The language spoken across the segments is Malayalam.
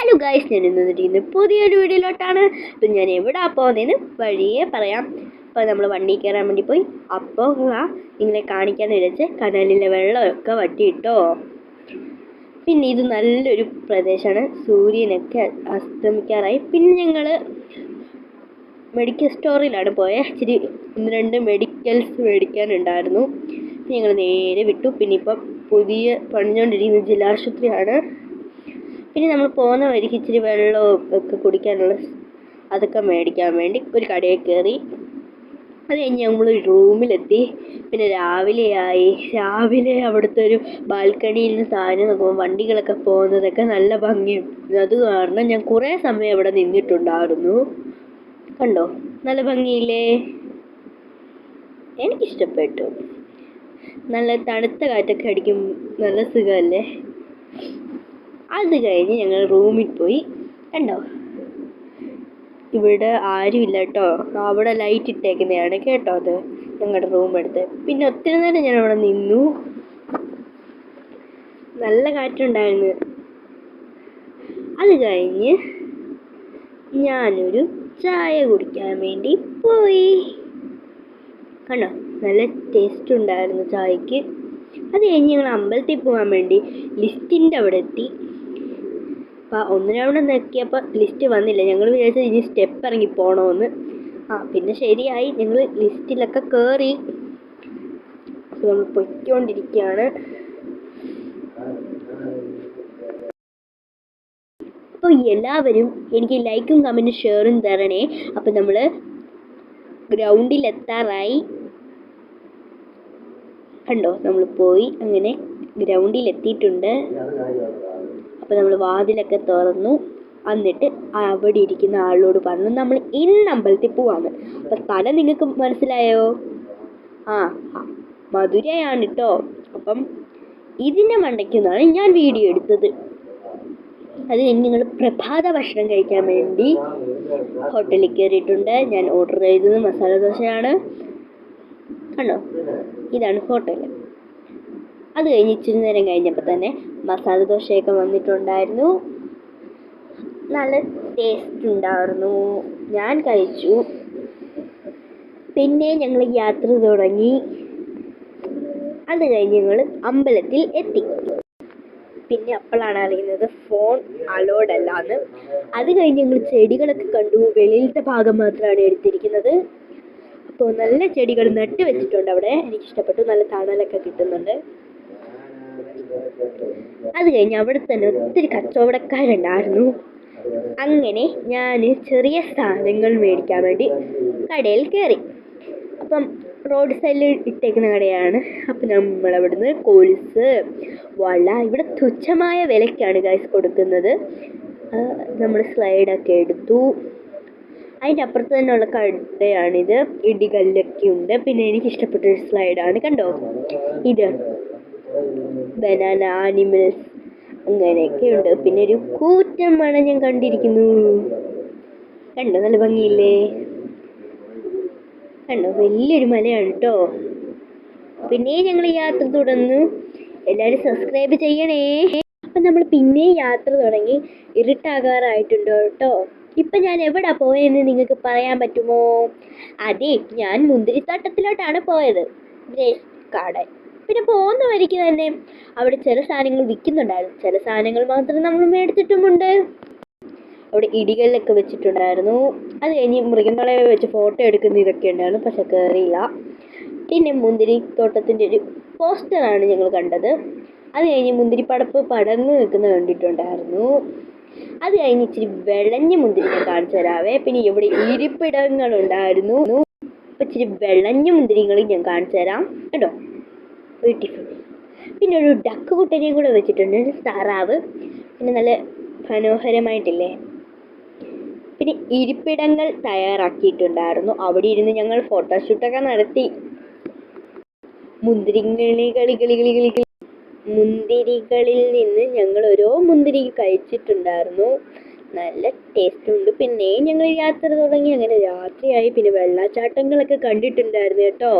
ഹലോ ഗൈസ്, ഞാൻ ഇന്ന് പുതിയൊരു വീഡിയോയിലോട്ടാണ്. അപ്പം ഞാൻ എവിടെ പോകുന്നതെന്ന് വഴിയേ പറയാം. അപ്പോൾ നമ്മൾ വണ്ടി കയറാൻ വേണ്ടി പോയി. അപ്പോൾ നിങ്ങളെ കാണിക്കാമെന്ന് വിചാരിച്ച് കനാലിലെ വെള്ളമൊക്കെ വറ്റിയിട്ടോ. പിന്നെ ഇത് നല്ലൊരു പ്രദേശമാണ്, സൂര്യനൊക്കെ അസ്തമിക്കാറായി. പിന്നെ ഞങ്ങൾ മെഡിക്കൽ സ്റ്റോറിലാണ് പോയത്. ഇച്ചിരി 1-2 മെഡിക്കൽസ് മേടിക്കാനുണ്ടായിരുന്നു. ഞങ്ങൾ നേരെ വിട്ടു. പിന്നെ ഇപ്പം പുതിയ പണിഞ്ഞുകൊണ്ടിരിക്കുന്ന ജില്ലാശുപത്രിയാണ്. പിന്നെ നമ്മൾ പോകുന്ന വഴിക്ക് ഇച്ചിരി വെള്ളവും ഒക്കെ കുടിക്കാനുള്ള അതൊക്കെ മേടിക്കാൻ വേണ്ടി ഒരു കടയിൽ കയറി. അത് കഴിഞ്ഞ് നമ്മൾ റൂമിലെത്തി. പിന്നെ രാവിലെ അവിടുത്തെ ഒരു ബാൽക്കണിയിൽ നിന്ന് താഴെ നോക്കുമ്പോൾ വണ്ടികളൊക്കെ പോകുന്നതൊക്കെ നല്ല ഭംഗിയുണ്ട്. അത് കാരണം ഞാൻ കുറേ സമയം അവിടെ നിന്നിട്ടുണ്ടായിരുന്നു. കണ്ടോ, നല്ല ഭംഗിയില്ലേ? എനിക്കിഷ്ടപ്പെട്ടു. നല്ല തണുത്ത കാറ്റൊക്കെ അടിക്കും, നല്ല സുഖമല്ലേ? അത് കഴിഞ്ഞ് ഞങ്ങൾ റൂമിൽ പോയി. കണ്ടോ, ഇവിടെ ആരുമില്ല കേട്ടോ. അവിടെ ലൈറ്റ് ഇട്ടേക്കുന്നതാണ് കേട്ടോ, അത് ഞങ്ങളുടെ റൂം എടുത്ത്. പിന്നെ ഒത്തിരി നേരം ഞാൻ അവിടെ നിന്നു. നല്ല കാറ്റുണ്ടായിരുന്നു. അത് കഴിഞ്ഞ് ഞാനൊരു ചായ കുടിക്കാൻ വേണ്ടി പോയി. കണ്ടോ, നല്ല ടേസ്റ്റ് ഉണ്ടായിരുന്നു ചായക്ക്. അത് കഴിഞ്ഞ് ഞങ്ങൾ അമ്പലത്തിൽ പോകാൻ വേണ്ടി ലിസ്റ്റിൻ്റെ അവിടെ എത്തി. അപ്പോൾ 1 റൗണ്ട് നോക്കിയപ്പോൾ ലിസ്റ്റ് വന്നില്ല. ഞങ്ങൾ വിചാരിച്ചത് ഇനി സ്റ്റെപ്പ് ഇറങ്ങി പോകണമെന്ന്. പിന്നെ ശരിയായി, ഞങ്ങൾ ലിസ്റ്റിലൊക്കെ കയറി. അപ്പോൾ നമ്മൾ പൊയ്ക്കൊണ്ടിരിക്കുകയാണ്. അപ്പോൾ എല്ലാവരും എനിക്ക് ലൈക്കും കമൻറ്റും ഷെയറും തരണേ. അപ്പോൾ നമ്മൾ ഗ്രൗണ്ടിലെത്താറായി. കണ്ടോ, നമ്മൾ പോയി അങ്ങനെ ഗ്രൗണ്ടിലെത്തിയിട്ടുണ്ട്. അപ്പോൾ നമ്മൾ വാതിലൊക്കെ തുറന്നു. എന്നിട്ട് അവിടെ ഇരിക്കുന്ന ആളോട് പറഞ്ഞു നമ്മൾ ഇന്ന് അമ്പലത്തിൽ പോവാന്ന്. അപ്പം സ്ഥലം നിങ്ങൾക്ക് മനസ്സിലായോ? മധുരയാണ് കേട്ടോ. അപ്പം ഇതിൻ്റെ മണ്ടയ്ക്കുന്നാണ് ഞാൻ വീഡിയോ എടുത്തത്. അത് കഴിഞ്ഞ് നിങ്ങൾ പ്രഭാത ഭക്ഷണം കഴിക്കാൻ വേണ്ടി ഹോട്ടലിൽ കയറിയിട്ടുണ്ട്. ഞാൻ ഓർഡർ ചെയ്തത് മസാല ദോശയാണ്. കണ്ടോ, ഇതാണ് ഹോട്ടൽ. അത് കഴിഞ്ഞ് ഇച്ചിരി നേരം കഴിഞ്ഞപ്പോൾ തന്നെ മസാല ദോശയൊക്കെ വന്നിട്ടുണ്ടായിരുന്നു. നല്ല ടേസ്റ്റ് ഉണ്ടായിരുന്നു. ഞാൻ കഴിച്ചു. പിന്നെ ഞങ്ങൾ യാത്ര തുടങ്ങി. അത് കഴിഞ്ഞ് ഞങ്ങൾ അമ്പലത്തിൽ എത്തി. പിന്നെ അപ്പോഴാണ് അറിയുന്നത് ഫോൺ അലോഡ് അല്ലാന്ന്. അത് കഴിഞ്ഞ് ഞങ്ങൾ ചെടികളൊക്കെ കണ്ടു. വെളിയിലത്തെ ഭാഗം മാത്രമാണ് എടുത്തിരിക്കുന്നത്. അപ്പോൾ നല്ല ചെടികൾ നട്ട് വെച്ചിട്ടുണ്ട് അവിടെ. എനിക്കിഷ്ടപ്പെട്ടു. നല്ല തണലൊക്കെ കിട്ടുന്നുണ്ട്. അത് കഴിഞ്ഞ് അവിടെ തന്നെ ഒത്തിരി കച്ചവടക്കാരുണ്ടായിരുന്നു. അങ്ങനെ ഞാൻ ചെറിയ സാധനങ്ങൾ മേടിക്കാൻ വേണ്ടി കടയിൽ കയറി. അപ്പം റോഡ് സൈഡിൽ ഇട്ടേക്കുന്ന കടയാണ്. അപ്പം നമ്മളവിടുന്ന് കൊലുസ്, വള ഇവിടെ തുച്ഛമായ വിലയ്ക്കാണ് ഗൈസ് കൊടുക്കുന്നത്. നമ്മൾ സ്ലൈഡൊക്കെ എടുത്തു. അതിൻ്റെ അപ്പുറത്ത് തന്നെയുള്ള കടയാണിത്. ഇടികല്ലൊക്കെ ഉണ്ട്. പിന്നെ എനിക്കിഷ്ടപ്പെട്ടൊരു സ്ലൈഡാണ്. കണ്ടോ, ഇത് ബനാന ആനിമൽസ് അങ്ങനെയൊക്കെ ഉണ്ട്. പിന്നെ ഒരു കൂറ്റൻ മഴ ഞാൻ കണ്ടിരിക്കുന്നു. കണ്ടോ, നല്ല ഭംഗിയില്ലേ? കണ്ടോ, വലിയൊരു മലയാണ് കേട്ടോ. പിന്നെ ഞങ്ങൾ യാത്ര തുടർന്നു. എല്ലാവരും സബ്സ്ക്രൈബ് ചെയ്യണേ. അപ്പം നമ്മൾ പിന്നെ യാത്ര തുടങ്ങി. ഇരുട്ടാകാറായിട്ടുണ്ടോ കേട്ടോ. ഇപ്പം ഞാൻ എവിടെ പോയെന്ന് നിങ്ങൾക്ക് പറയാൻ പറ്റുമോ? അതെ, ഞാൻ മുന്തിരിത്തോട്ടത്തിലോട്ടാണ് പോയത്, ഗ്രേസ് ഗാർഡൻ. പിന്നെ പോകുന്ന വഴിക്ക് തന്നെ അവിടെ ചില സാധനങ്ങൾ വിൽക്കുന്നുണ്ടായിരുന്നു. ചില സാധനങ്ങൾ മാത്രം നമ്മൾ മേടിച്ചിട്ടുമുണ്ട്. അവിടെ ഇടികളിലൊക്കെ വെച്ചിട്ടുണ്ടായിരുന്നു. അത് കഴിഞ്ഞ് മൃഗങ്ങളെ വെച്ച് ഫോട്ടോ എടുക്കുന്ന ഇതൊക്കെ ഉണ്ടായിരുന്നു. പക്ഷെ കയറിയില്ല. പിന്നെ മുന്തിരിത്തോട്ടത്തിൻ്റെ ഒരു പോസ്റ്ററാണ് ഞങ്ങൾ കണ്ടത്. അത് കഴിഞ്ഞ് മുന്തിരിപ്പടപ്പ് പടർന്നു നിൽക്കുന്നത് കണ്ടിട്ടുണ്ടായിരുന്നു. അത് കഴിഞ്ഞ് ഇച്ചിരി വിളഞ്ഞ മുന്തിരി ഞാൻ കാണിച്ചു തരാവേ. പിന്നെ ഇവിടെ ഇരിപ്പിടങ്ങളുണ്ടായിരുന്നു. അപ്പം ഇച്ചിരി വിളഞ്ഞ മുന്തിരികൾ ഞാൻ കാണിച്ചു തരാം കേട്ടോ. ബ്യൂട്ടിഫുൾ. പിന്നെ ഒരു ഡക്ക് കുട്ടനെയും കൂടെ വെച്ചിട്ടുണ്ട്, താറാവ്. പിന്നെ നല്ല മനോഹരമായിട്ടില്ലേ. പിന്നെ ഇരിപ്പിടങ്ങൾ തയ്യാറാക്കിയിട്ടുണ്ടായിരുന്നു. അവിടെ ഇരുന്ന് ഞങ്ങൾ ഫോട്ടോഷൂട്ടൊക്കെ നടത്തി. മുന്തിരികളിൽ നിന്ന് ഞങ്ങൾ ഓരോ മുന്തിരി കഴിച്ചിട്ടുണ്ടായിരുന്നു. നല്ല ടേസ്റ്റ് ഉണ്ട്. പിന്നെ ഞങ്ങൾ യാത്ര തുടങ്ങി. അങ്ങനെ രാത്രിയായി. പിന്നെ വെള്ളച്ചാട്ടങ്ങളൊക്കെ കണ്ടിട്ടുണ്ടായിരുന്നു കേട്ടോ.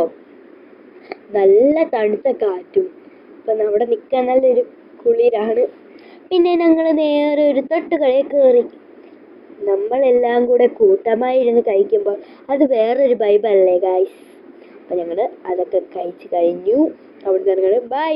നല്ല തണുത്ത കാറ്റും. അപ്പം അവിടെ നിൽക്കാൻ നല്ലൊരു കുളിരാണ്. പിന്നെ ഞങ്ങൾ നേരെ ഒരു തൊട്ട് കടയിൽ കയറി. നമ്മളെല്ലാം കൂടെ കൂട്ടമായി ഇരുന്ന് കഴിക്കുമ്പോൾ അത് വേറൊരു വൈബല്ലേ ഗായ്സ്. അപ്പം ഞങ്ങൾ അതൊക്കെ കഴിച്ച് കഴിഞ്ഞു. അവിടെ നിന്ന് ബൈ.